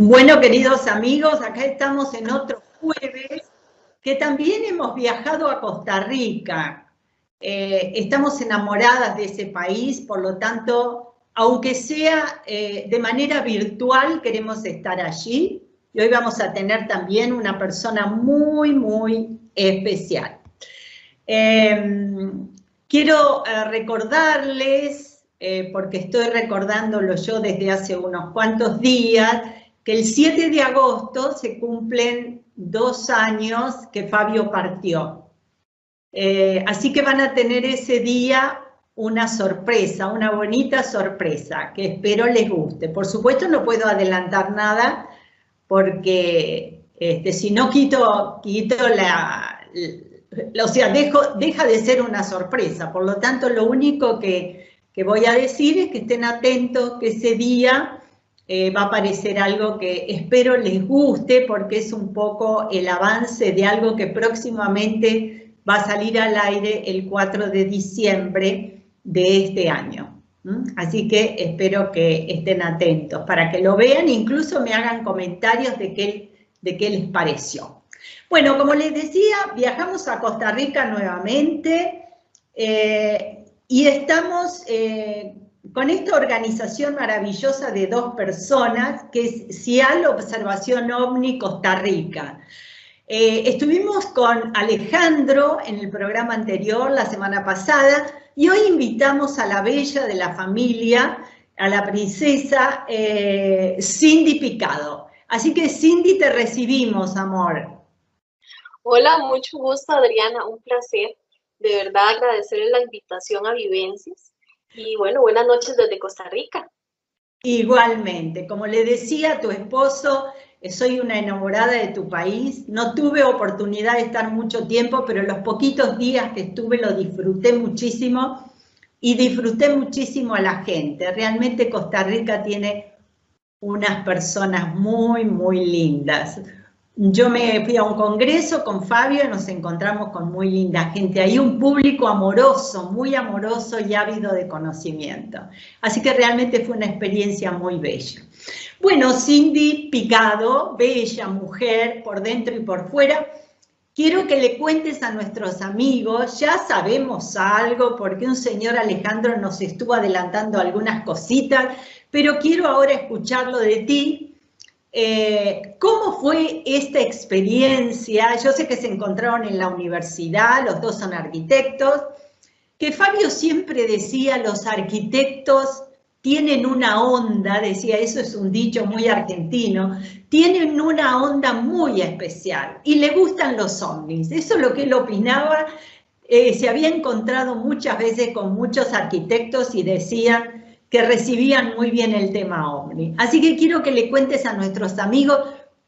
Bueno, queridos amigos, acá estamos en otro jueves que también hemos viajado a Costa Rica. Estamos enamoradas de ese país, por lo tanto, aunque sea de manera virtual, queremos estar allí. Y hoy vamos a tener también una persona muy especial. Quiero recordarles, porque estoy recordándolo yo desde hace unos cuantos días, que el 7 de agosto se cumplen 2 años que Fabio partió. Así que van a tener ese día una sorpresa, una bonita sorpresa, que espero les guste. Por supuesto no puedo adelantar nada, porque si no quito o sea, deja de ser una sorpresa. Por lo tanto, lo único que voy a decir es que estén atentos, que ese día va a aparecer algo que espero les guste, porque es un poco el avance de algo que próximamente va a salir al aire el 4 de diciembre de este año. Así que espero que estén atentos para que lo vean, incluso me hagan comentarios de qué les pareció. Bueno, como les decía, viajamos a Costa Rica nuevamente y estamos con esta organización maravillosa de 2 personas, que es CIAL Observación OVNI Costa Rica. Estuvimos con Alejandro en el programa anterior, la semana pasada, y hoy invitamos a la bella de la familia, a la princesa Cindy Picado. Así que Cindy, te recibimos, amor. Hola, mucho gusto, Adriana, un placer. De verdad agradecerle la invitación a Vivencias. Y bueno, buenas noches desde Costa Rica. Igualmente, como le decía a tu esposo, soy una enamorada de tu país. No tuve oportunidad de estar mucho tiempo, pero los poquitos días que estuve lo disfruté muchísimo y disfruté muchísimo a la gente. Realmente Costa Rica tiene unas personas muy lindas. Yo me fui a un congreso con Fabio y nos encontramos con muy linda gente. Hay un público amoroso, muy amoroso y ávido de conocimiento. Así que realmente fue una experiencia muy bella. Bueno, Cindy Picado, bella mujer por dentro y por fuera. Quiero que le cuentes a nuestros amigos, ya sabemos algo porque un señor Alejandro nos estuvo adelantando algunas cositas, pero quiero ahora escucharlo de ti. ¿Cómo fue esta experiencia? Yo sé que se encontraron en la universidad, los dos son arquitectos, que Fabio siempre decía, los arquitectos tienen una onda, decía, eso es un dicho muy argentino, tienen una onda muy especial y le gustan los ovnis. Eso es lo que él opinaba. Se había encontrado muchas veces con muchos arquitectos y decían que recibían muy bien el tema ovni. Así que quiero que le cuentes a nuestros amigos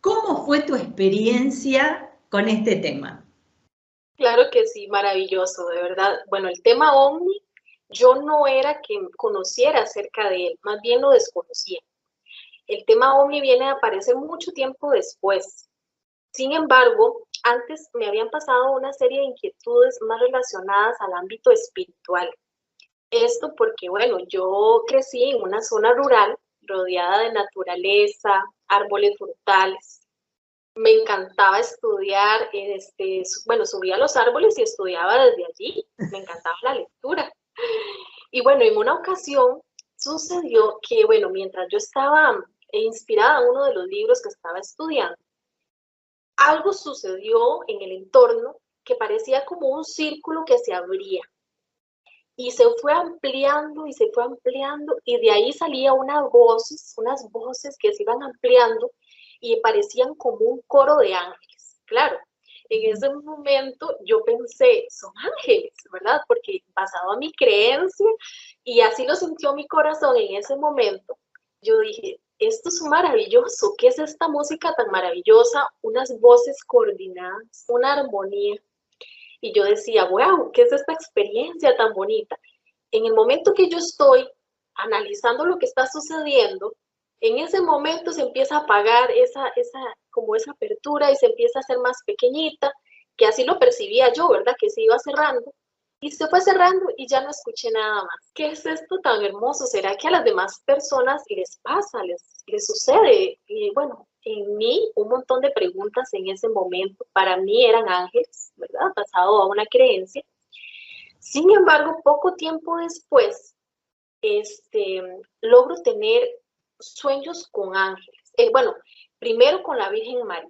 cómo fue tu experiencia con este tema. Claro que sí, maravilloso, de verdad. Bueno, el tema OVNI, yo no era que conociera acerca de él, más bien lo desconocía. El tema OVNI viene a aparecer mucho tiempo después. Sin embargo, antes me habían pasado una serie de inquietudes más relacionadas al ámbito espiritual. Esto porque, bueno, yo crecí en una zona rural rodeada de naturaleza, árboles frutales. Me encantaba estudiar, bueno, subía a los árboles y estudiaba desde allí. Me encantaba la lectura. Y bueno, en una ocasión sucedió que, bueno, mientras yo estaba inspirada en uno de los libros que estaba estudiando, algo sucedió en el entorno que parecía como un círculo que se abría y se fue ampliando y se fue ampliando y de ahí salía unas voces que se iban ampliando y parecían como un coro de ángeles. Claro, en ese momento yo pensé, son ángeles, ¿verdad? Porque basado en mi creencia y así lo sintió mi corazón en ese momento, yo dije, esto es maravilloso, ¿qué es esta música tan maravillosa? Unas voces coordinadas, una armonía. Y yo decía, wow, ¿qué es esta experiencia tan bonita? En el momento que yo estoy analizando lo que está sucediendo, en ese momento se empieza a apagar como esa apertura y se empieza a hacer más pequeñita, que así lo percibía yo, ¿verdad? Que se iba cerrando. Y se fue cerrando y ya no escuché nada más. ¿Qué es esto tan hermoso? ¿Será que a las demás personas les pasa, les sucede? Y bueno, en mí un montón de preguntas en ese momento. Para mí eran ángeles, ¿verdad? Pasado a una creencia. Sin embargo, poco tiempo después, logro tener sueños con ángeles. Bueno, primero con la Virgen María.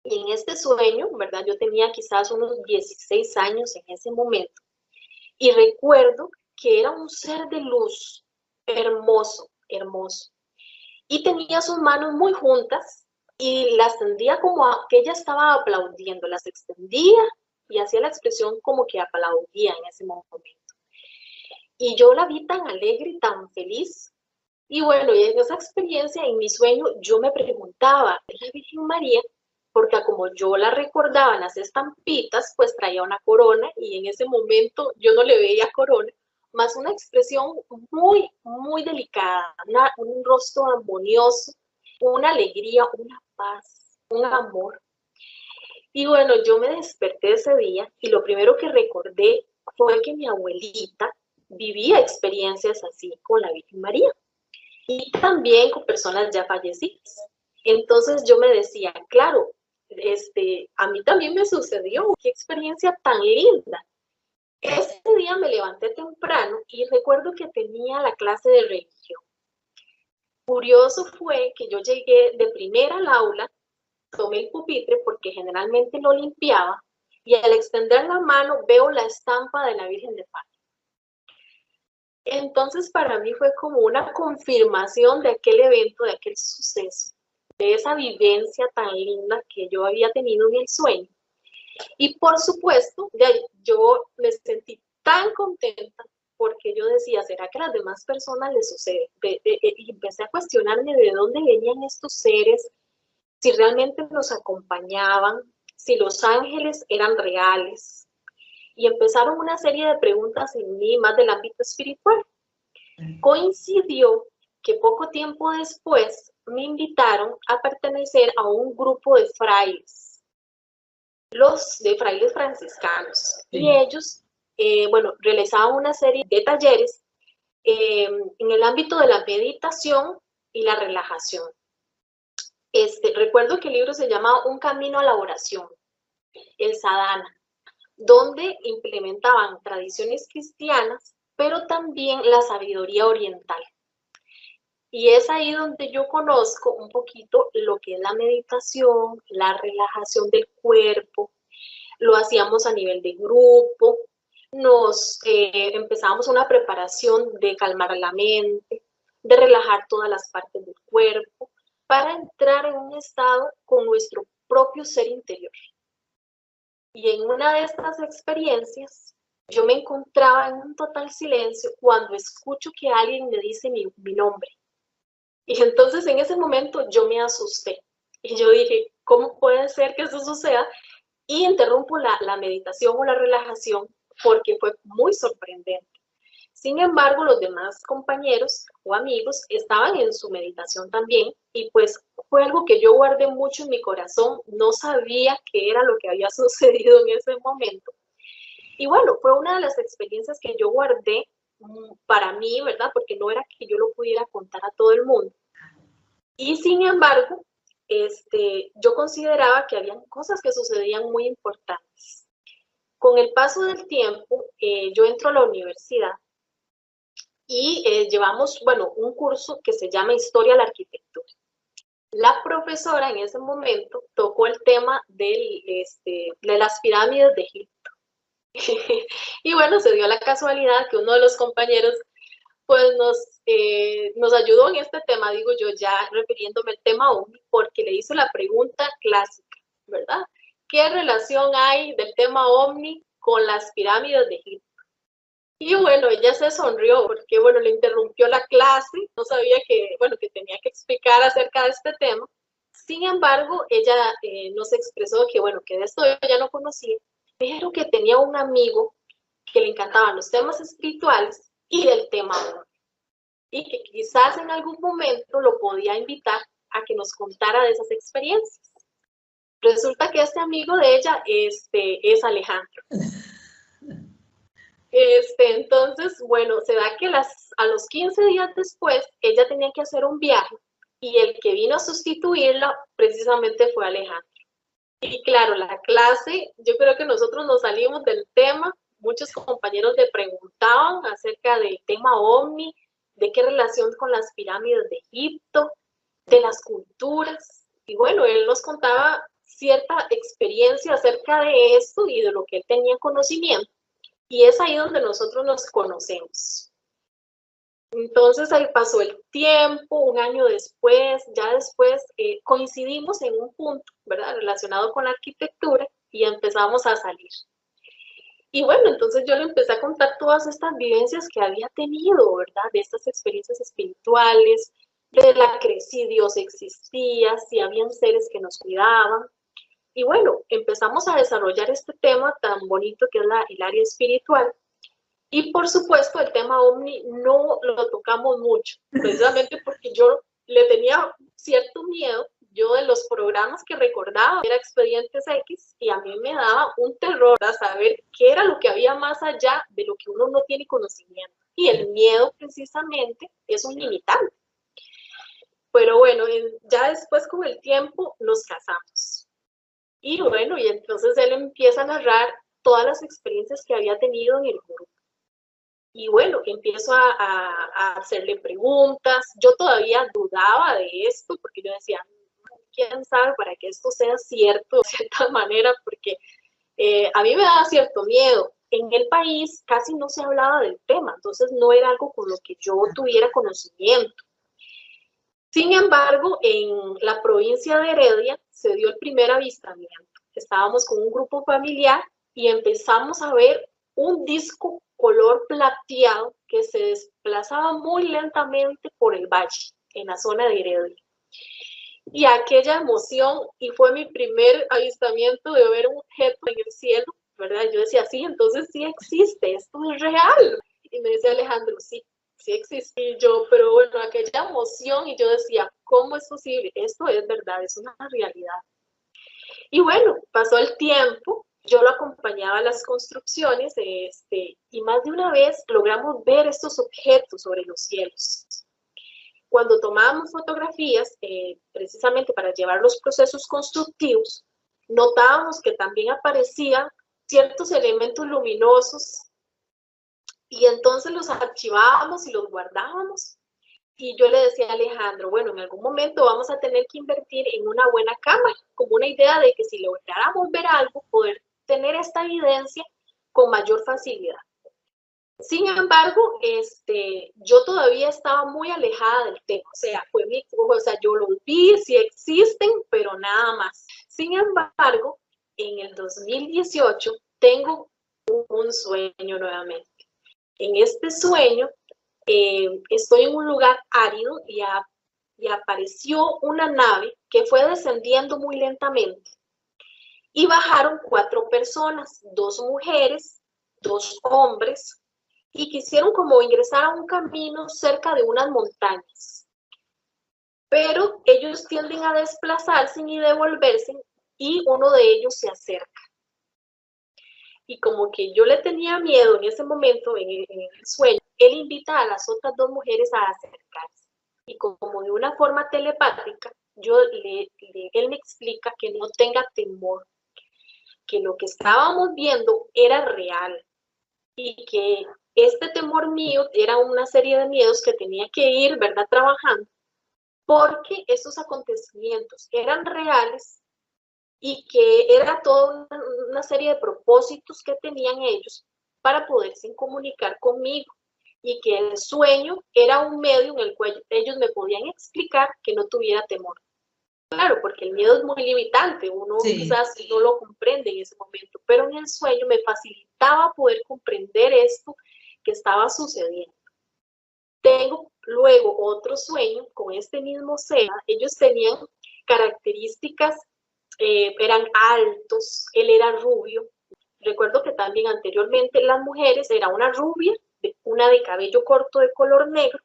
Y en este sueño, ¿verdad? Yo tenía quizás unos 16 años en ese momento. Y recuerdo que era un ser de luz hermoso, hermoso. Y tenía sus manos muy juntas y las tendía como que ella estaba aplaudiendo, las extendía y hacía la expresión como que aplaudía en ese momento. Y yo la vi tan alegre y tan feliz. Y bueno, y en esa experiencia, en mi sueño, yo me preguntaba, ¿es la Virgen María? Porque como yo la recordaba en las estampitas, pues traía una corona y en ese momento yo no le veía corona, más una expresión muy, muy delicada, un rostro armonioso, una alegría, una paz, un amor. Y bueno, yo me desperté ese día y lo primero que recordé fue que mi abuelita vivía experiencias así con la Virgen María y también con personas ya fallecidas. Entonces yo me decía, claro, a mí también me sucedió, qué experiencia tan linda. Ese día me levanté temprano y recuerdo que tenía la clase de religión. Curioso fue que yo llegué de primera al aula, tomé el pupitre porque generalmente lo limpiaba y al extender la mano veo la estampa de la Virgen de Fátima. Entonces para mí fue como una confirmación de aquel evento, de aquel suceso, de esa vivencia tan linda que yo había tenido en el sueño. Y por supuesto, yo me sentí tan contenta porque yo decía, ¿será que a las demás personas les sucede? Y empecé a cuestionarme de dónde venían estos seres, si realmente nos acompañaban, si los ángeles eran reales. Y empezaron una serie de preguntas en mí, más del ámbito espiritual. Coincidió que poco tiempo después me invitaron a pertenecer a un grupo de frailes, los de frailes franciscanos. Sí. Y ellos, bueno, realizaban una serie de talleres en el ámbito de la meditación y la relajación. Recuerdo que el libro se llama Un camino a la oración, el sadhana, donde implementaban tradiciones cristianas, pero también la sabiduría oriental. Y es ahí donde yo conozco un poquito lo que es la meditación, la relajación del cuerpo. Lo hacíamos a nivel de grupo, empezábamos una preparación de calmar la mente, de relajar todas las partes del cuerpo, para entrar en un estado con nuestro propio ser interior. Y en una de estas experiencias, yo me encontraba en un total silencio cuando escucho que alguien me dice mi nombre. Y entonces en ese momento yo me asusté. Y yo dije, ¿cómo puede ser que eso suceda? Y interrumpo la meditación o la relajación porque fue muy sorprendente. Sin embargo, los demás compañeros o amigos estaban en su meditación también y pues fue algo que yo guardé mucho en mi corazón. No sabía qué era lo que había sucedido en ese momento. Y bueno, fue una de las experiencias que yo guardé para mí, ¿verdad? Porque no era que yo lo pudiera contar a todo el mundo. Y sin embargo, yo consideraba que habían cosas que sucedían muy importantes. Con el paso del tiempo, yo entro a la universidad y llevamos, bueno, un curso que se llama Historia de la Arquitectura. La profesora en ese momento tocó el tema de las pirámides de Egipto. Y bueno, se dio la casualidad que uno de los compañeros pues nos ayudó en este tema, digo yo, ya refiriéndome al tema OVNI, porque le hizo la pregunta clásica, ¿verdad? ¿Qué relación hay del tema OVNI con las pirámides de Egipto? Y bueno, ella se sonrió porque, bueno, le interrumpió la clase, no sabía que, bueno, que tenía que explicar acerca de este tema. Sin embargo, ella nos expresó que, bueno, que de esto ella no conocía, pero que tenía un amigo que le encantaban los temas espirituales y el tema OVNI. Y que quizás en algún momento lo podía invitar a que nos contara de esas experiencias. Resulta que este amigo de ella es Alejandro. Entonces, bueno, se da que a los 15 días después, ella tenía que hacer un viaje y el que vino a sustituirla precisamente fue Alejandro. Y claro, la clase, yo creo que nosotros nos salimos del tema, muchos compañeros le preguntaban acerca del tema OVNI, de qué relación con las pirámides de Egipto, de las culturas, y bueno, él nos contaba cierta experiencia acerca de esto y de lo que él tenía conocimiento, y es ahí donde nosotros nos conocemos. Entonces ahí pasó el tiempo, un año después, ya después coincidimos en un punto, ¿verdad? Relacionado con la arquitectura y empezamos a salir. Y bueno, entonces yo le empecé a contar todas estas vivencias que había tenido, ¿verdad? De estas experiencias espirituales, de la que si Dios existía, si habían seres que nos cuidaban. Y bueno, empezamos a desarrollar este tema tan bonito que es el área espiritual. Y por supuesto, el tema OVNI no lo tocamos mucho, precisamente porque yo le tenía cierto miedo. Yo de los programas que recordaba era Expedientes X y a mí me daba un terror a saber qué era lo que había más allá de lo que uno no tiene conocimiento. Y el miedo precisamente es un limitante. Pero bueno, ya después con el tiempo nos casamos. Y bueno, y entonces él empieza a narrar todas las experiencias que había tenido en el grupo. Y bueno, empiezo a hacerle preguntas. Yo todavía dudaba de esto porque yo decía, quién sabe para que esto sea cierto de cierta manera, porque a mí me daba cierto miedo. En el país casi no se hablaba del tema, entonces no era algo con lo que yo tuviera conocimiento. Sin embargo, en la provincia de Heredia se dio el primer avistamiento. Estábamos con un grupo familiar y empezamos a ver un disco color plateado que se desplazaba muy lentamente por el valle, en la zona de Heredia. Y aquella emoción, y fue mi primer avistamiento de ver un objeto en el cielo, ¿verdad? Yo decía, sí, entonces sí existe, esto es real. Y me decía Alejandro, sí, sí existe. Y yo, pero bueno, aquella emoción, y yo decía, ¿cómo es posible? Esto es verdad, es una realidad. Y bueno, pasó el tiempo, yo lo acompañaba a las construcciones, y más de una vez logramos ver estos objetos sobre los cielos. Cuando tomábamos fotografías, precisamente para llevar los procesos constructivos, notábamos que también aparecían ciertos elementos luminosos y entonces los archivábamos y los guardábamos. Y yo le decía a Alejandro, bueno, en algún momento vamos a tener que invertir en una buena cámara, como una idea de que si lográramos ver algo, poder tener esta evidencia con mayor facilidad. Sin embargo, yo todavía estaba muy alejada del tema, o sea, yo los vi, sí existen, pero nada más. Sin embargo, en el 2018 tengo un sueño nuevamente. En este sueño, estoy en un lugar árido y apareció una nave que fue descendiendo muy lentamente. Y bajaron 4 personas, 2 mujeres, 2 hombres, y quisieron como ingresar a un camino cerca de unas montañas. Pero ellos tienden a desplazarse y devolverse y uno de ellos se acerca. Y como que yo le tenía miedo en ese momento, en el sueño, él invita a las otras 2 mujeres a acercarse. Y como de una forma telepática, él me explica que no tenga temor, que lo que estábamos viendo era real y que este temor mío era una serie de miedos que tenía que ir, ¿verdad?, trabajando, porque estos acontecimientos eran reales y que era toda una serie de propósitos que tenían ellos para poderse comunicar conmigo y que el sueño era un medio en el cual ellos me podían explicar que no tuviera temor. Claro, porque el miedo es muy limitante, uno quizás no lo comprende en ese momento, pero en el sueño me facilitaba poder comprender esto que estaba sucediendo. Tengo luego otro sueño con este mismo ser. Ellos tenían características, eran altos, él era rubio. Recuerdo que también anteriormente las mujeres era una rubia, una de cabello corto de color negro,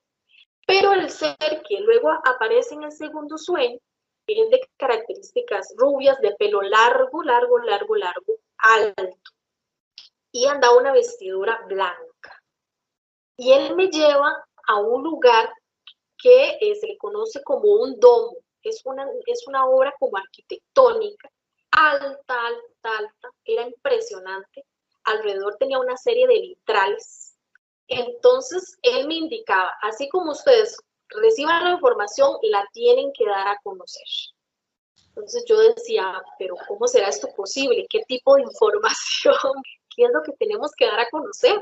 pero el ser que luego aparece en el segundo sueño es de características rubias, de pelo largo, alto. y andaba una vestidura blanca. Y él me lleva a un lugar que se le conoce como un domo. Es una obra como arquitectónica, alta, alta, alta, era impresionante. Alrededor tenía una serie de vitrales. Entonces, él me indicaba, así como ustedes reciban la información, la tienen que dar a conocer. Entonces yo decía, pero ¿cómo será esto posible? ¿Qué tipo de información? ¿Qué es lo que tenemos que dar a conocer?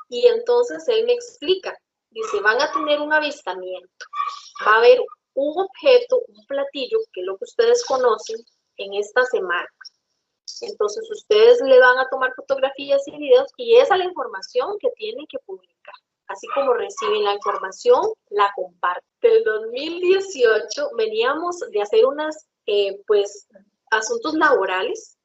Y entonces él me explica, dice, van a tener un avistamiento, va a haber un objeto, un platillo, que es lo que ustedes conocen, en esta semana. Entonces ustedes le van a tomar fotografías y videos y esa es la información que tienen que publicar. Así como reciben la información, la comparten. Del 2018 veníamos de hacer unas, pues, asuntos laborales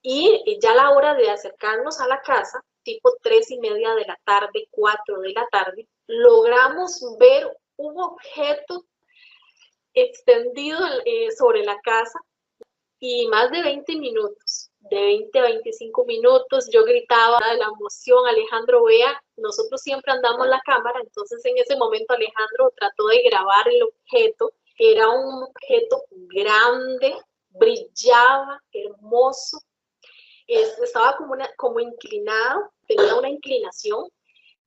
y ya a la hora de acercarnos a la casa, tipo 3:30 de la tarde, 4 de la tarde, logramos ver un objeto extendido sobre la casa y más de 20 minutos, de 20 a 25 minutos, yo gritaba de la emoción, Alejandro, vea, nosotros siempre andamos la cámara, entonces en ese momento Alejandro trató de grabar el objeto, era un objeto grande, brillaba, hermoso, estaba como inclinado, tenía una inclinación.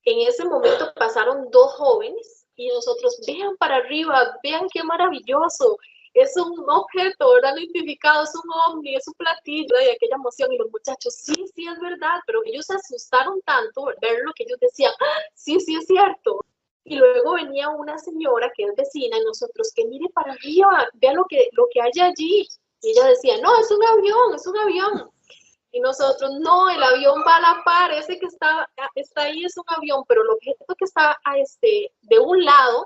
En ese momento pasaron dos jóvenes y nosotros, vean para arriba, vean qué maravilloso, es un objeto, ¿verdad? Identificado, es un ovni, es un platillo, y aquella emoción, y los muchachos, sí, sí, es verdad, pero ellos se asustaron tanto ver lo que ellos decían, ¡ah! Sí, sí, es cierto. Y luego venía una señora que es vecina y nosotros, que mire para arriba, vea lo que hay allí. Y ella decía, no, es un avión, es un avión. Y nosotros, no, el avión va a la par, ese que está ahí es un avión, pero el objeto que está de un lado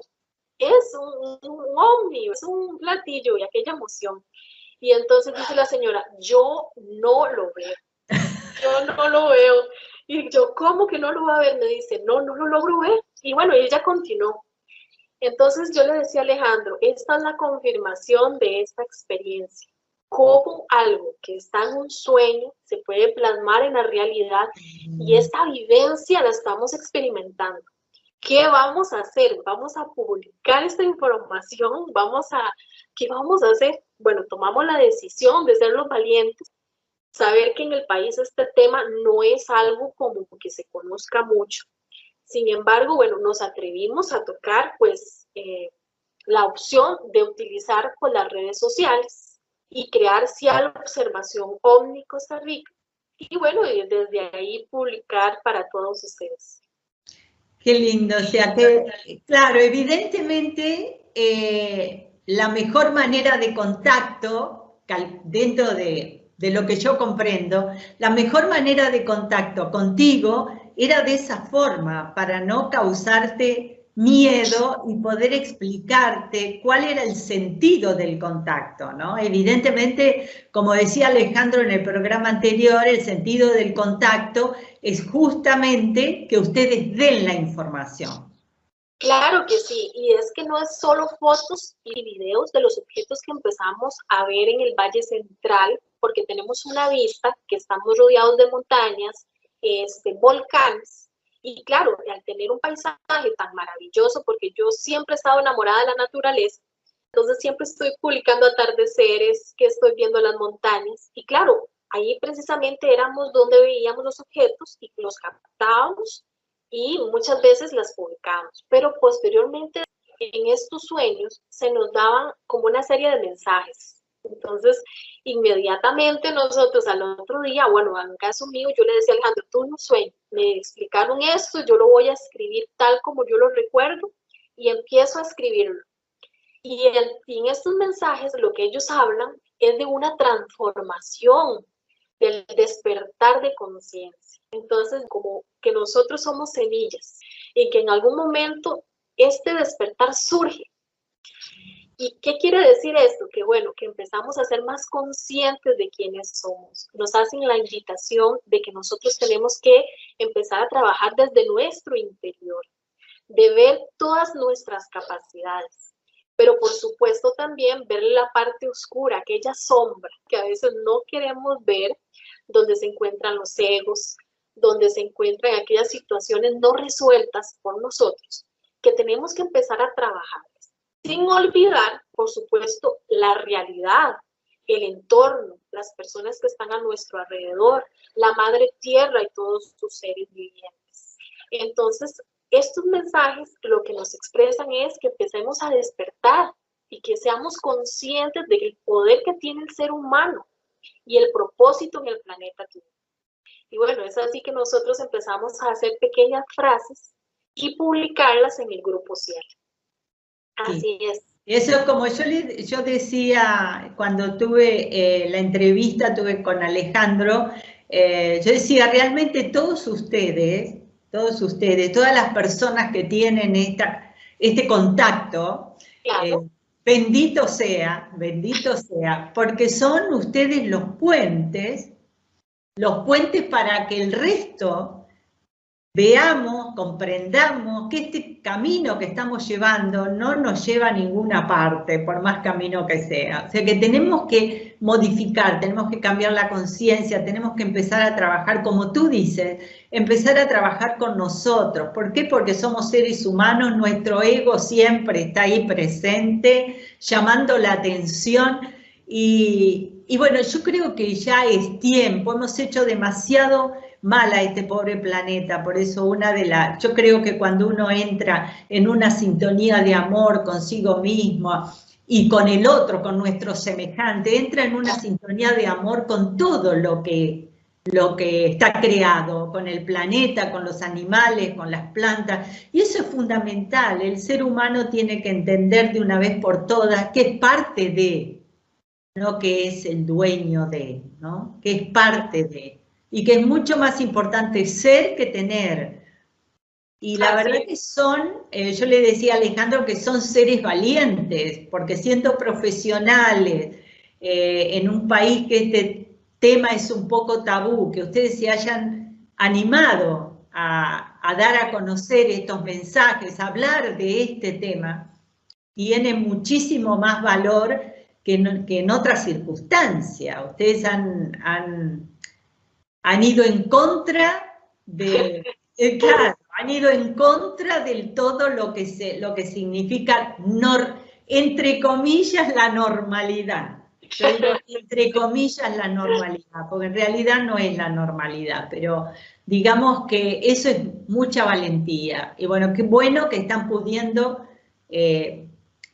es un ovni, es un platillo y aquella emoción. Y entonces dice la señora, yo no lo veo, yo no lo veo. Y yo, ¿cómo que no lo va a ver? Me dice, no, no lo logro ver. Y bueno, ella continuó. Entonces yo le decía a Alejandro, esta es la confirmación de esta experiencia. Cómo algo que está en un sueño se puede plasmar en la realidad y esta vivencia la estamos experimentando. ¿Qué vamos a hacer? ¿Vamos a publicar esta información? ¿Qué vamos a hacer? Bueno, tomamos la decisión de ser los valientes, saber que en el país este tema no es algo como que se conozca mucho. Sin embargo, bueno, nos atrevimos a tocar pues la opción de utilizar pues, las redes sociales y crear Cielo Observación OVNI Costa Rica. Y bueno, desde ahí publicar para todos ustedes. Qué lindo, o sea que, claro, evidentemente la mejor manera de contacto, dentro de lo que yo comprendo, la mejor manera de contacto contigo era de esa forma, para no causarte miedo y poder explicarte cuál era el sentido del contacto, ¿no? Evidentemente, como decía Alejandro en el programa anterior, el sentido del contacto es justamente que ustedes den la información. Claro que sí, y es que no es solo fotos y videos de los objetos que empezamos a ver en el Valle Central, porque tenemos una vista que estamos rodeados de montañas, volcanes, y claro, al tener un paisaje tan maravilloso, porque yo siempre he estado enamorada de la naturaleza, entonces siempre estoy publicando atardeceres, que estoy viendo las montañas, y claro, ahí precisamente éramos donde veíamos los objetos y los captábamos y muchas veces las publicamos, pero posteriormente en estos sueños se nos daban como una serie de mensajes. Entonces, inmediatamente nosotros al otro día, bueno, en el caso mío, yo le decía a Alejandro, tú no sueño, me explicaron esto, yo lo voy a escribir tal como yo lo recuerdo y empiezo a escribirlo. Y en estos mensajes lo que ellos hablan es de una transformación, del despertar de conciencia. Entonces, como que nosotros somos semillas y que en algún momento este despertar surge. ¿Y qué quiere decir esto? Que bueno, que empezamos a ser más conscientes de quiénes somos. Nos hacen la invitación de que nosotros tenemos que empezar a trabajar desde nuestro interior, de ver todas nuestras capacidades, pero por supuesto también ver la parte oscura, aquella sombra que a veces no queremos ver, donde se encuentran los egos, donde se encuentran aquellas situaciones no resueltas por nosotros, que tenemos que empezar a trabajar, sin olvidar, por supuesto, la realidad, el entorno, las personas que están a nuestro alrededor, la madre tierra y todos sus seres vivientes. Entonces, estos mensajes lo que nos expresan es que empecemos a despertar y que seamos conscientes del poder que tiene el ser humano y el propósito en el planeta Tierra. Y bueno, es así que nosotros empezamos a hacer pequeñas frases y publicarlas en el grupo Cielo. Así sí. es. Eso como yo decía cuando tuve la entrevista, tuve con Alejandro, yo decía, realmente todos ustedes, todas las personas que tienen este contacto, Claro. bendito sea, porque son ustedes los puentes para que el resto veamos, comprendamos que este camino que estamos llevando no nos lleva a ninguna parte, por más camino que sea. O sea que tenemos que modificar, tenemos que cambiar la conciencia, tenemos que empezar a trabajar, como tú dices, empezar a trabajar con nosotros. ¿Por qué? Porque somos seres humanos, nuestro ego siempre está ahí presente, llamando la atención. Y bueno, yo creo que ya es tiempo, hemos hecho demasiado mal a este pobre planeta, por eso yo creo que cuando uno entra en una sintonía de amor consigo mismo y con el otro, con nuestro semejante, entra en una sintonía de amor con todo lo que está creado, con el planeta, con los animales, con las plantas, y eso es fundamental. El ser humano tiene que entender de una vez por todas que es parte de, no que es el dueño de, ¿no? Que es parte de, y que es mucho más importante ser que tener. Y la verdad que yo le decía a Alejandro que son seres valientes, porque siendo profesionales en un país que este tema es un poco tabú, que ustedes se hayan animado a dar a conocer estos mensajes, a hablar de este tema, tiene muchísimo más valor que en otras circunstancias. Ustedes han ido en contra de, claro, han ido en contra del todo lo que significa, entre comillas, la normalidad. Yo digo, entre comillas, la normalidad, porque en realidad no es la normalidad, pero digamos que eso es mucha valentía. Y bueno, qué bueno que están pudiendo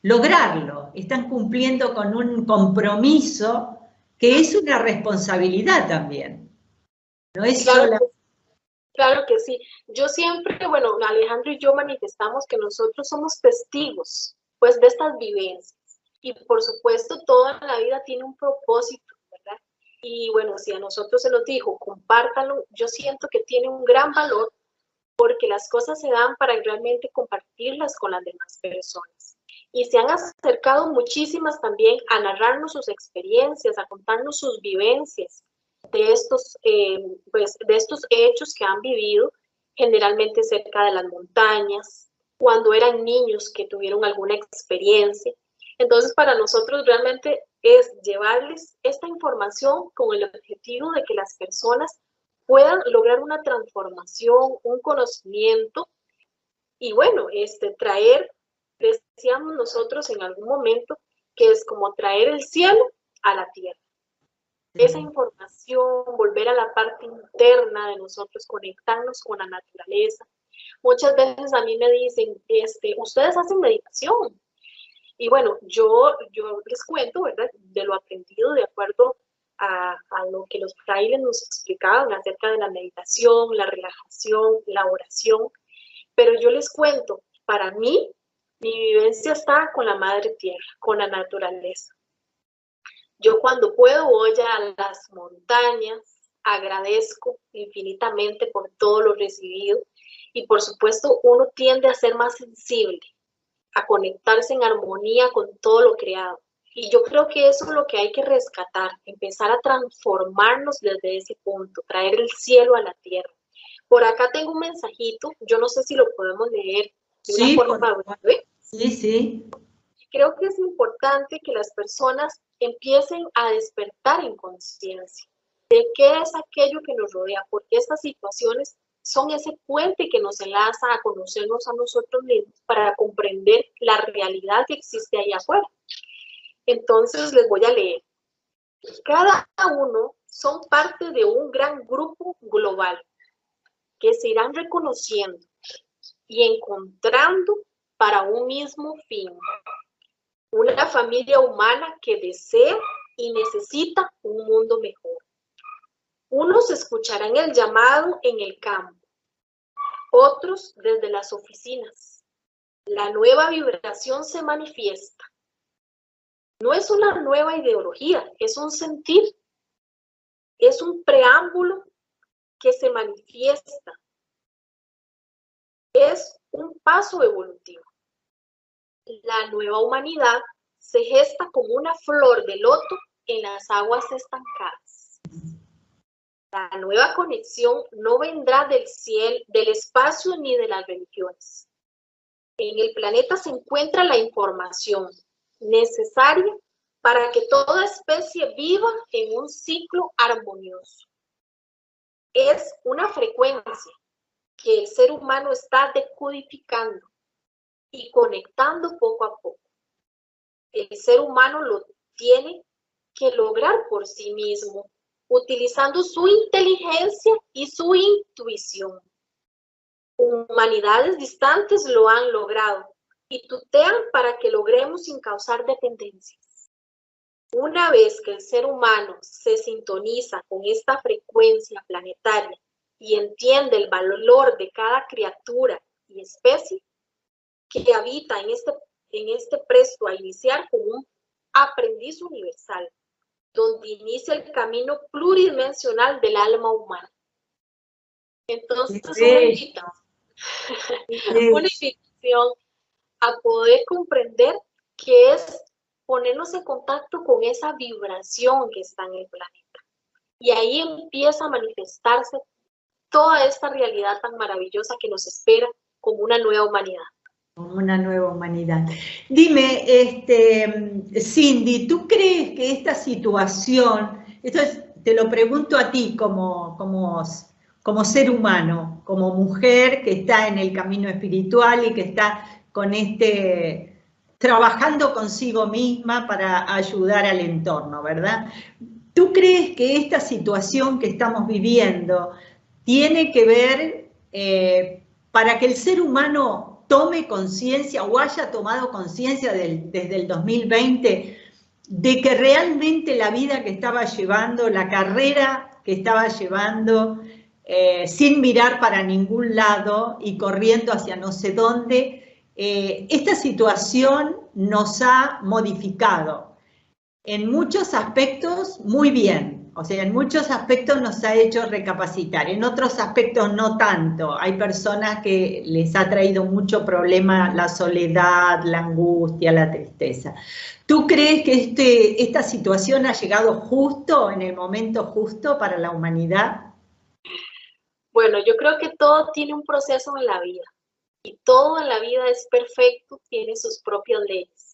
lograrlo, están cumpliendo con un compromiso que es una responsabilidad también. No es Claro, claro que sí. Yo siempre, bueno, Alejandro y yo manifestamos que nosotros somos testigos, pues, de estas vivencias. Y por supuesto, toda la vida tiene un propósito, ¿verdad? Y bueno, si a nosotros se nos dijo, compártanlo, yo siento que tiene un gran valor porque las cosas se dan para realmente compartirlas con las demás personas. Y se han acercado muchísimas también a narrarnos sus experiencias, a contarnos sus vivencias de estos hechos que han vivido, generalmente cerca de las montañas, cuando eran niños que tuvieron alguna experiencia. Entonces, para nosotros realmente es llevarles esta información con el objetivo de que las personas puedan lograr una transformación, un conocimiento y bueno, traer, decíamos nosotros en algún momento, que es como traer el cielo a la tierra. Esa información, volver a la parte interna de nosotros, conectarnos con la naturaleza. Muchas veces a mí me dicen, ustedes hacen meditación. Y bueno, yo les cuento, ¿verdad? De lo aprendido de acuerdo a lo que los frailes nos explicaban acerca de la meditación, la relajación, la oración. Pero yo les cuento, para mí, mi vivencia está con la madre tierra, con la naturaleza. Yo cuando puedo voy a las montañas, agradezco infinitamente por todo lo recibido y por supuesto uno tiende a ser más sensible, a conectarse en armonía con todo lo creado. Y yo creo que eso es lo que hay que rescatar, empezar a transformarnos desde ese punto, traer el cielo a la tierra. Por acá tengo un mensajito, yo no sé si lo podemos leer de una forma breve. Sí, sí. Creo que es importante que las personas empiecen a despertar en conciencia de qué es aquello que nos rodea, porque estas situaciones son ese puente que nos enlaza a conocernos a nosotros mismos para comprender la realidad que existe allá afuera. Entonces les voy a leer. Cada uno son parte de un gran grupo global que se irán reconociendo y encontrando para un mismo fin. Una familia humana que desea y necesita un mundo mejor. Unos escucharán el llamado en el campo, otros desde las oficinas. La nueva vibración se manifiesta. No es una nueva ideología, es un sentir, es un preámbulo que se manifiesta. Es un paso evolutivo. La nueva humanidad se gesta como una flor de loto en las aguas estancadas. La nueva conexión no vendrá del cielo, del espacio ni de las religiones. En el planeta se encuentra la información necesaria para que toda especie viva en un ciclo armonioso. Es una frecuencia que el ser humano está decodificando y conectando poco a poco. El ser humano lo tiene que lograr por sí mismo, utilizando su inteligencia y su intuición. Humanidades distantes lo han logrado y tutean para que logremos sin causar dependencias. Una vez que el ser humano se sintoniza con esta frecuencia planetaria y entiende el valor de cada criatura y especie que habita en este presto a iniciar como un aprendiz universal, donde inicia el camino pluridimensional del alma humana. Entonces, una invitación a poder comprender que es ponernos en contacto con esa vibración que está en el planeta. Y ahí empieza a manifestarse toda esta realidad tan maravillosa que nos espera como una nueva humanidad. Como una nueva humanidad. Dime, Cindy, ¿tú crees que esta situación, te lo pregunto a ti como ser humano, como mujer que está en el camino espiritual y que está con trabajando consigo misma para ayudar al entorno, ¿verdad? ¿Tú crees que esta situación que estamos viviendo tiene que ver para que el ser humano tome conciencia o haya tomado conciencia desde el 2020 de que realmente la vida que estaba llevando, la carrera que estaba llevando, sin mirar para ningún lado y corriendo hacia no sé dónde, esta situación nos ha modificado en muchos aspectos muy bien? O sea, en muchos aspectos nos ha hecho recapacitar, en otros aspectos no tanto. Hay personas que les ha traído mucho problema la soledad, la angustia, la tristeza. ¿Tú crees que esta situación ha llegado justo, en el momento justo para la humanidad? Bueno, yo creo que todo tiene un proceso en la vida y todo en la vida es perfecto, tiene sus propias leyes.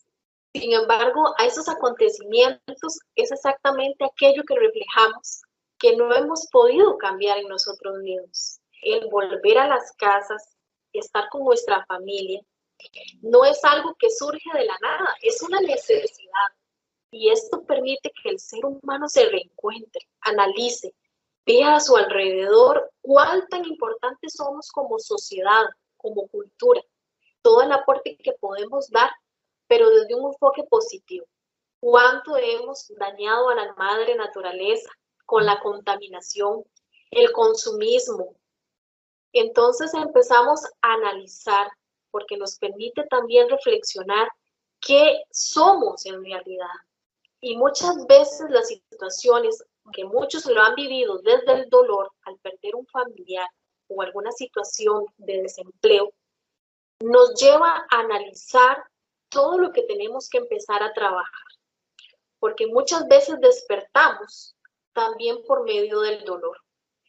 Sin embargo, a esos acontecimientos es exactamente aquello que reflejamos que no hemos podido cambiar en nosotros mismos. El volver a las casas, estar con nuestra familia, no es algo que surge de la nada, es una necesidad. Y esto permite que el ser humano se reencuentre, analice, vea a su alrededor cuál tan importantes somos como sociedad, como cultura, todo el aporte que podemos dar, pero desde un enfoque positivo. ¿Cuánto hemos dañado a la madre naturaleza con la contaminación, el consumismo? Entonces empezamos a analizar, porque nos permite también reflexionar qué somos en realidad. Y muchas veces las situaciones que muchos lo han vivido desde el dolor al perder un familiar o alguna situación de desempleo, nos lleva a analizar todo lo que tenemos que empezar a trabajar, porque muchas veces despertamos también por medio del dolor.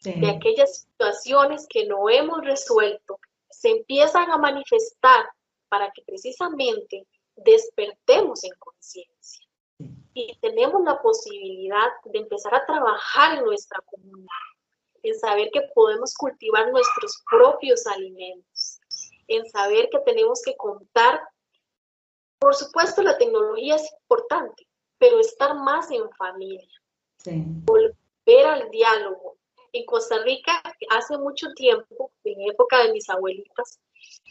Sí. De aquellas situaciones que no hemos resuelto, se empiezan a manifestar para que precisamente despertemos en conciencia. y tenemos la posibilidad de empezar a trabajar en nuestra comunidad, en saber que podemos cultivar nuestros propios alimentos, en saber que tenemos que contar. Por supuesto, la tecnología es importante, pero estar más en familia, Sí. volver al diálogo. En Costa Rica, hace mucho tiempo, en época de mis abuelitas,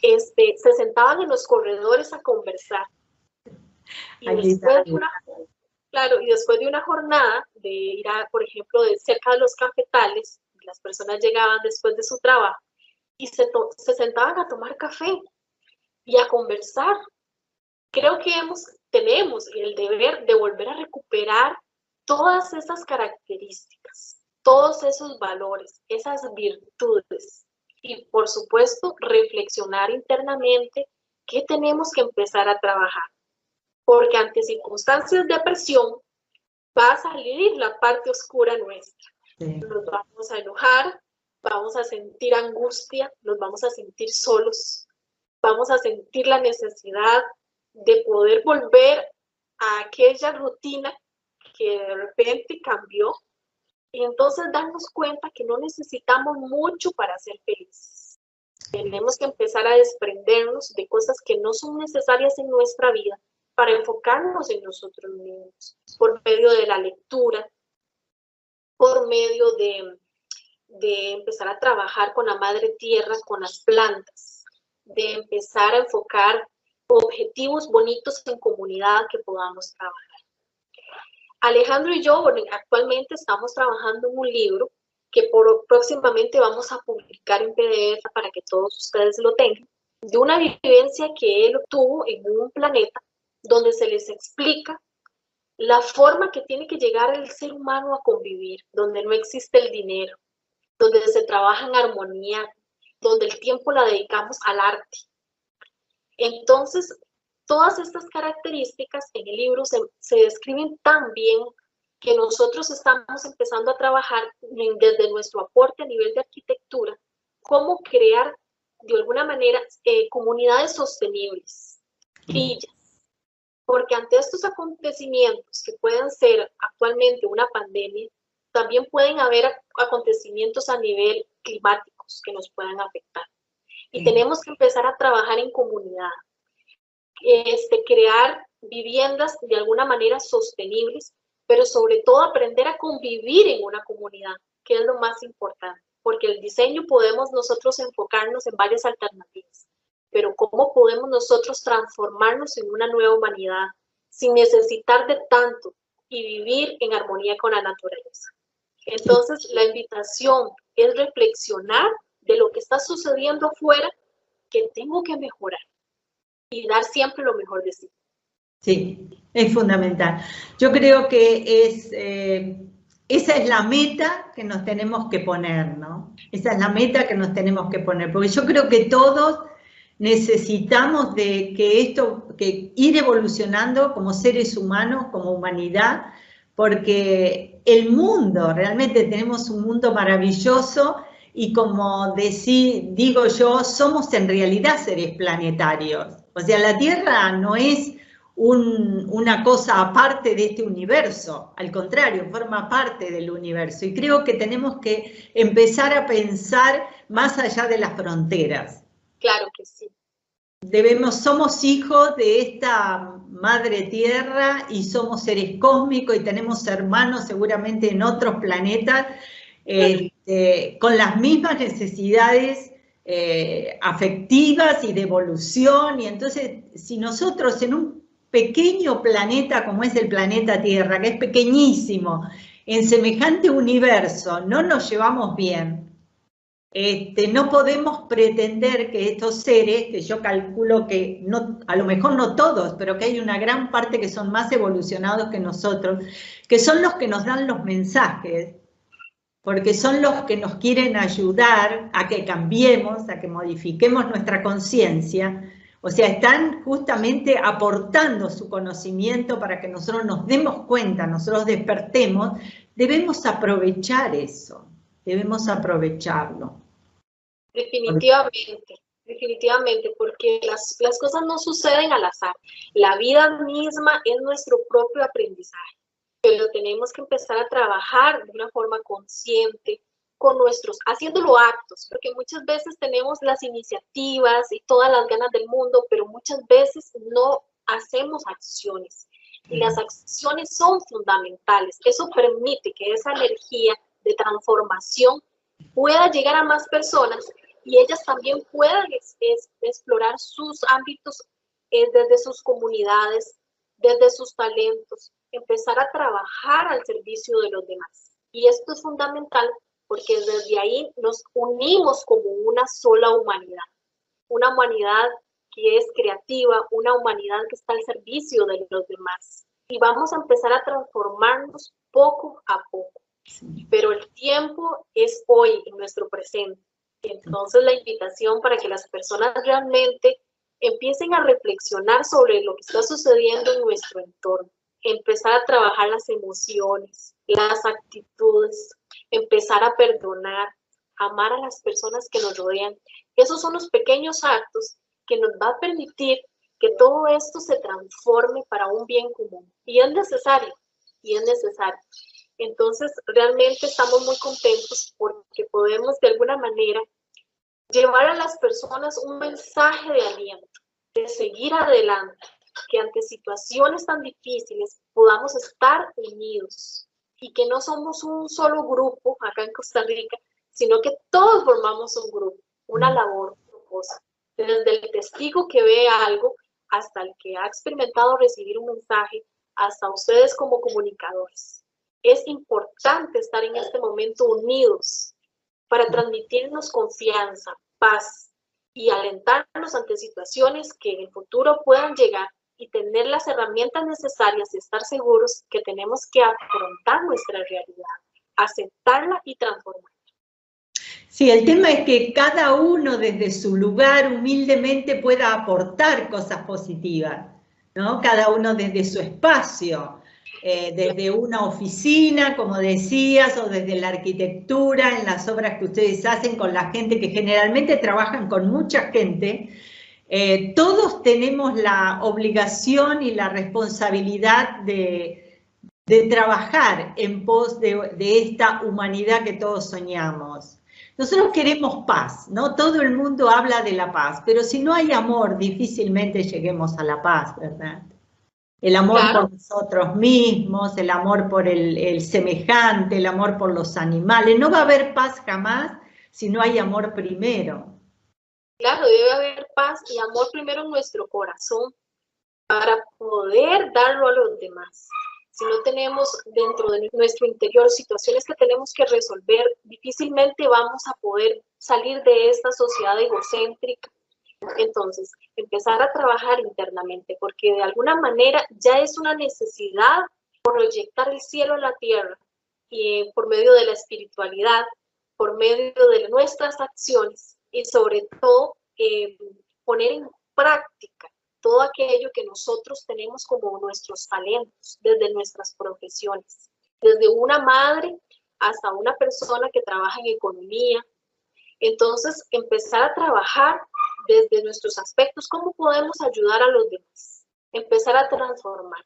se sentaban en los corredores a conversar. Y después de una, claro, y después de una jornada de ir a, por ejemplo, de cerca de los cafetales, las personas llegaban después de su trabajo y se sentaban a tomar café y a conversar. Creo que tenemos el deber de volver a recuperar todas esas características, todos esos valores, esas virtudes. Y por supuesto, reflexionar internamente qué tenemos que empezar a trabajar. Porque ante circunstancias de presión va a salir la parte oscura nuestra. Sí. Nos vamos a enojar, vamos a sentir angustia, nos vamos a sentir solos, vamos a sentir la necesidad de poder volver a aquella rutina que de repente cambió y entonces darnos cuenta que no necesitamos mucho para ser felices. Tenemos que empezar a desprendernos de cosas que no son necesarias en nuestra vida para enfocarnos en nosotros mismos, por medio de la lectura, por medio de empezar a trabajar con la madre tierra, con las plantas, de empezar a enfocar objetivos bonitos en comunidad que podamos trabajar. Alejandro y yo actualmente estamos trabajando en un libro que próximamente vamos a publicar en PDF para que todos ustedes lo tengan, de una vivencia que él tuvo en un planeta donde se les explica la forma que tiene que llegar el ser humano a convivir, donde no existe el dinero, donde se trabaja en armonía, donde el tiempo la dedicamos al arte. Entonces, todas estas características en el libro se describen tan bien que nosotros estamos empezando a trabajar desde nuestro aporte a nivel de arquitectura, cómo crear de alguna manera comunidades sostenibles, villas. Porque ante estos acontecimientos que pueden ser actualmente una pandemia, también pueden haber acontecimientos a nivel climáticos que nos puedan afectar. Y tenemos que empezar a trabajar en comunidad, crear viviendas de alguna manera sostenibles, pero sobre todo aprender a convivir en una comunidad, que es lo más importante, porque el diseño podemos nosotros enfocarnos en varias alternativas, pero cómo podemos nosotros transformarnos en una nueva humanidad sin necesitar de tanto y vivir en armonía con la naturaleza. Entonces, la invitación es reflexionar de lo que está sucediendo afuera, que tengo que mejorar y dar siempre lo mejor de sí. Sí, es fundamental. Yo creo que esa es la meta que nos tenemos que poner, ¿no? Esa es la meta que nos tenemos que poner, porque yo creo que todos necesitamos de que ir evolucionando como seres humanos, como humanidad, porque el mundo, realmente tenemos un mundo maravilloso y como digo yo, somos en realidad seres planetarios. O sea, la Tierra no es una cosa aparte de este universo, al contrario, forma parte del universo y creo que tenemos que empezar a pensar más allá de las fronteras. Claro que sí. Somos hijos de esta madre tierra y somos seres cósmicos y tenemos hermanos seguramente en otros planetas con las mismas necesidades afectivas y de evolución y entonces si nosotros en un pequeño planeta como es el planeta Tierra, que es pequeñísimo, en semejante universo no nos llevamos bien, no podemos pretender que estos seres, que yo calculo que no, a lo mejor no todos, pero que hay una gran parte que son más evolucionados que nosotros, que son los que nos dan los mensajes, porque son los que nos quieren ayudar a que cambiemos, a que modifiquemos nuestra conciencia. O sea, están justamente aportando su conocimiento para que nosotros nos demos cuenta, nosotros despertemos. Debemos aprovechar eso, debemos aprovecharlo. Definitivamente, definitivamente, porque las cosas no suceden al azar. La vida misma es nuestro propio aprendizaje, pero tenemos que empezar a trabajar de una forma consciente, con haciéndolo actos, porque muchas veces tenemos las iniciativas y todas las ganas del mundo, pero muchas veces no hacemos acciones. Y las acciones son fundamentales. Eso permite que esa energía de transformación pueda llegar a más personas y ellas también puedan explorar sus ámbitos desde sus comunidades, desde sus talentos, empezar a trabajar al servicio de los demás. Y esto es fundamental porque desde ahí nos unimos como una sola humanidad que es creativa, una humanidad que está al servicio de los demás. Y vamos a empezar a transformarnos poco a poco. Pero el tiempo es hoy, en nuestro presente. Entonces la invitación para que las personas realmente empiecen a reflexionar sobre lo que está sucediendo en nuestro entorno, empezar a trabajar las emociones, las actitudes, empezar a perdonar, amar a las personas que nos rodean. Esos son los pequeños actos que nos va a permitir que todo esto se transforme para un bien común. Y es necesario, y es necesario. Entonces, realmente estamos muy contentos porque podemos de alguna manera llevar a las personas un mensaje de aliento, de seguir adelante, que ante situaciones tan difíciles podamos estar unidos y que no somos un solo grupo acá en Costa Rica, sino que todos formamos un grupo, una labor, una cosa. Desde el testigo que ve algo hasta el que ha experimentado recibir un mensaje, hasta ustedes como comunicadores. Es importante estar en este momento unidos para transmitirnos confianza, paz y alentarnos ante situaciones que en el futuro puedan llegar y tener las herramientas necesarias y estar seguros que tenemos que afrontar nuestra realidad, aceptarla y transformarla. Sí, el tema es que cada uno desde su lugar humildemente pueda aportar cosas positivas, ¿no? Cada uno desde su espacio, desde una oficina, como decías, o desde la arquitectura, en las obras que ustedes hacen con la gente que generalmente trabajan con mucha gente. Todos tenemos la obligación y la responsabilidad de trabajar en pos de esta humanidad que todos soñamos. Nosotros queremos paz, ¿no? Todo el mundo habla de la paz, pero si no hay amor, difícilmente lleguemos a la paz, ¿verdad? El amor por nosotros mismos, el amor por el semejante, el amor por los animales. No va a haber paz jamás si no hay amor primero. Claro, debe haber paz y amor primero en nuestro corazón para poder darlo a los demás. Si no tenemos dentro de nuestro interior situaciones que tenemos que resolver, difícilmente vamos a poder salir de esta sociedad egocéntrica. Entonces, empezar a trabajar internamente, porque de alguna manera ya es una necesidad proyectar el cielo a la tierra y por medio de la espiritualidad, por medio de nuestras acciones y sobre todo poner en práctica todo aquello que nosotros tenemos como nuestros talentos, desde nuestras profesiones, desde una madre hasta una persona que trabaja en economía. Entonces, empezar a trabajar desde nuestros aspectos, cómo podemos ayudar a los demás, empezar a transformar.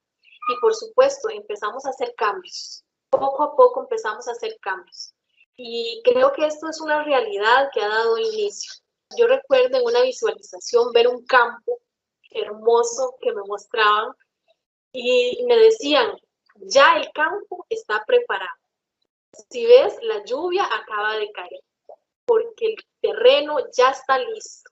Y por supuesto, empezamos a hacer cambios. Poco a poco empezamos a hacer cambios. Y creo que esto es una realidad que ha dado inicio. Yo recuerdo en una visualización ver un campo hermoso que me mostraban y me decían, ya el campo está preparado. Si ves, la lluvia acaba de caer, porque el terreno ya está listo.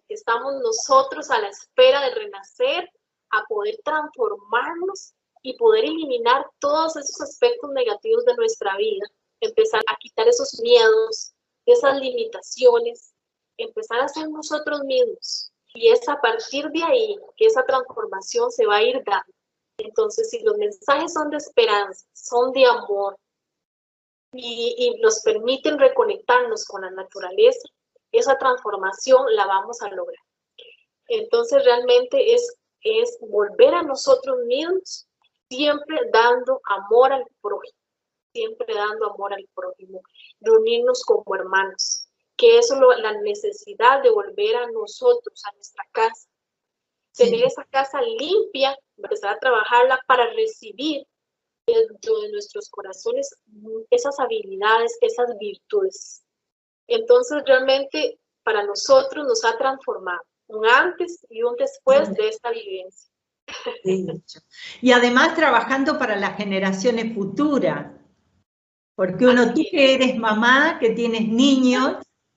Estamos nosotros a la espera de renacer, a poder transformarnos y poder eliminar todos esos aspectos negativos de nuestra vida, empezar a quitar esos miedos, esas limitaciones, empezar a ser nosotros mismos. Y es a partir de ahí que esa transformación se va a ir dando. Entonces, si los mensajes son de esperanza, son de amor y nos permiten reconectarnos con la naturaleza, esa transformación la vamos a lograr. Entonces, realmente es volver a nosotros mismos, siempre dando amor al prójimo, siempre dando amor al prójimo, reunirnos como hermanos. que es la necesidad de volver a nosotros, a nuestra casa, tener esa casa limpia, empezar a trabajarla para recibir dentro de nuestros corazones esas habilidades, esas virtudes. Entonces realmente para nosotros nos ha transformado un antes y un después de esta vivencia. De hecho. Y además trabajando para las generaciones futuras, porque tú que eres mamá, que tienes niños,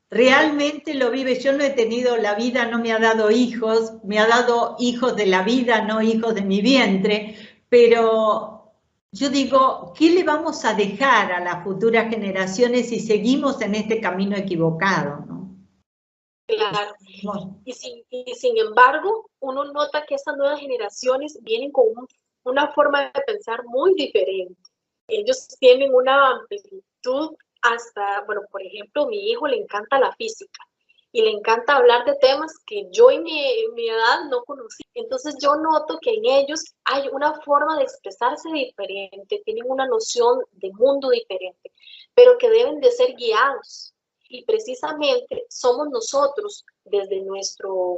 realmente lo vives. Yo no he tenido la vida, no me ha dado hijos, me ha dado hijos de la vida, no hijos de mi vientre, pero yo digo, ¿qué le vamos a dejar a las futuras generaciones si seguimos en este camino equivocado, ¿no? Claro, y sin embargo, uno nota que estas nuevas generaciones vienen con una forma de pensar muy diferente. Ellos tienen una amplitud hasta, bueno, por ejemplo, a mi hijo le encanta la física y le encanta hablar de temas que yo en mi edad no conocía. Entonces yo noto que en ellos hay una forma de expresarse diferente, tienen una noción de mundo diferente, pero que deben de ser guiados. Y precisamente somos nosotros, desde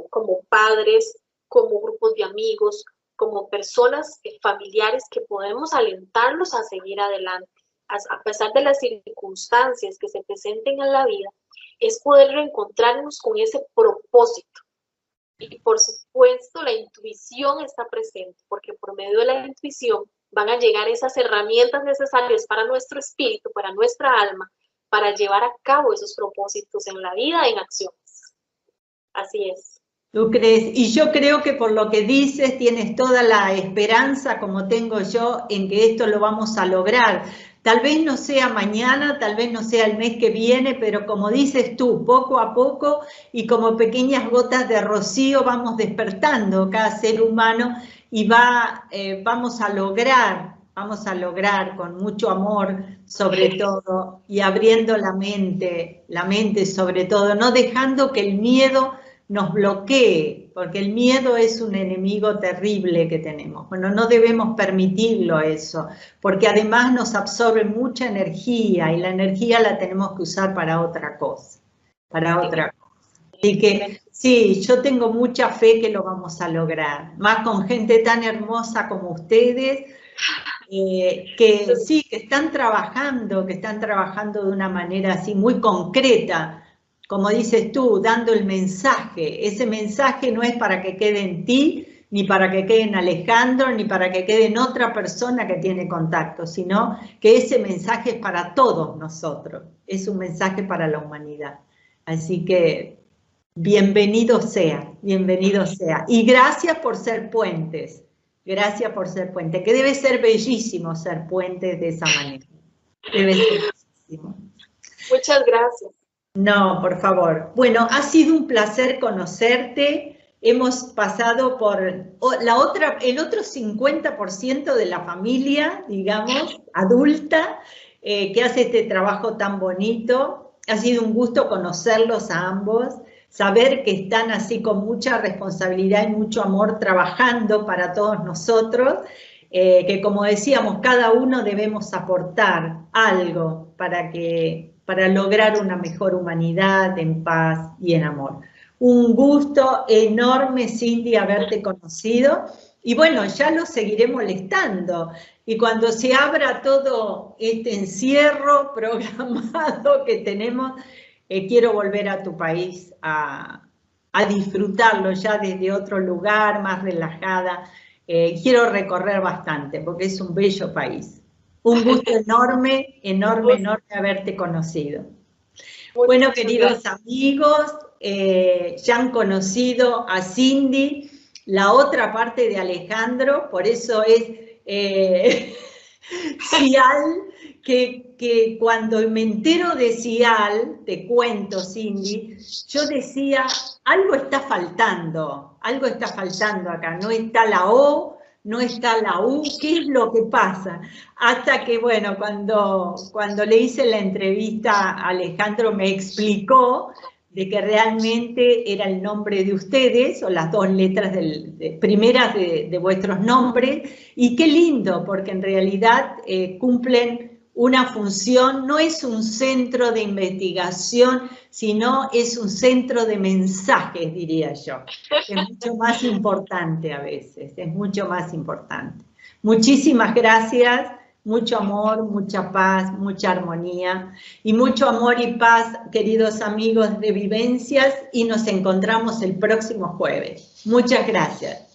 como padres, como grupos de amigos, como personas familiares, que podemos alentarlos a seguir adelante. A pesar de las circunstancias que se presenten en la vida, es poder reencontrarnos con ese propósito. Y por supuesto, la intuición está presente, porque por medio de la intuición van a llegar esas herramientas necesarias para nuestro espíritu, para nuestra alma, para llevar a cabo esos propósitos en la vida, en acciones. Así es. ¿Tú crees? Y yo creo que por lo que dices tienes toda la esperanza, como tengo yo, en que esto lo vamos a lograr. Tal vez no sea mañana, tal vez no sea el mes que viene, pero como dices tú, poco a poco y como pequeñas gotas de rocío vamos despertando cada ser humano y vamos a lograr con mucho amor sobre todo y abriendo la mente sobre todo, no dejando que el miedo nos bloquee, porque el miedo es un enemigo terrible que tenemos. Bueno, no debemos permitirlo eso, porque además nos absorbe mucha energía y la energía la tenemos que usar para otra cosa, Así que sí, yo tengo mucha fe que lo vamos a lograr, más con gente tan hermosa como ustedes, que sí, que están trabajando de una manera así muy concreta, como dices tú, dando el mensaje. Ese mensaje no es para que quede en ti, ni para que quede en Alejandro, ni para que quede en otra persona que tiene contacto, sino que ese mensaje es para todos nosotros, es un mensaje para la humanidad. Así que bienvenido sea, bienvenido sea. Y gracias por ser puentes. Gracias por ser puente, que debe ser bellísimo ser puente de esa manera. Debe ser bellísimo. Muchas gracias. No, por favor. Bueno, ha sido un placer conocerte. Hemos pasado por el otro 50% de la familia, digamos, adulta, que hace este trabajo tan bonito. Ha sido un gusto conocerlos a ambos, saber que están así con mucha responsabilidad y mucho amor trabajando para todos nosotros, que como decíamos, cada uno debemos aportar algo para lograr una mejor humanidad en paz y en amor. Un gusto enorme, Cindy, haberte conocido. Y bueno, ya lo seguiré molestando. Y cuando se abra todo este encierro programado que tenemos, quiero volver a tu país a disfrutarlo ya desde otro lugar, más relajada. Quiero recorrer bastante porque es un bello país. Un gusto enorme, enorme, enorme haberte conocido. Bueno, queridos amigos, ya han conocido a Cindy, la otra parte de Alejandro, por eso es Cial, que cuando me entero de Cial, te cuento, Cindy, yo decía, algo está faltando acá, no está la O, no está la U, ¿qué es lo que pasa? Hasta que, bueno, cuando le hice la entrevista a Alejandro me explicó de que realmente era el nombre de ustedes, o las dos letras primeras de vuestros nombres, y qué lindo, porque en realidad cumplen una función, no es un centro de investigación, sino es un centro de mensajes, diría yo. Es mucho más importante a veces, es mucho más importante. Muchísimas gracias, mucho amor, mucha paz, mucha armonía y mucho amor y paz, queridos amigos de Vivencias, y nos encontramos el próximo jueves. Muchas gracias.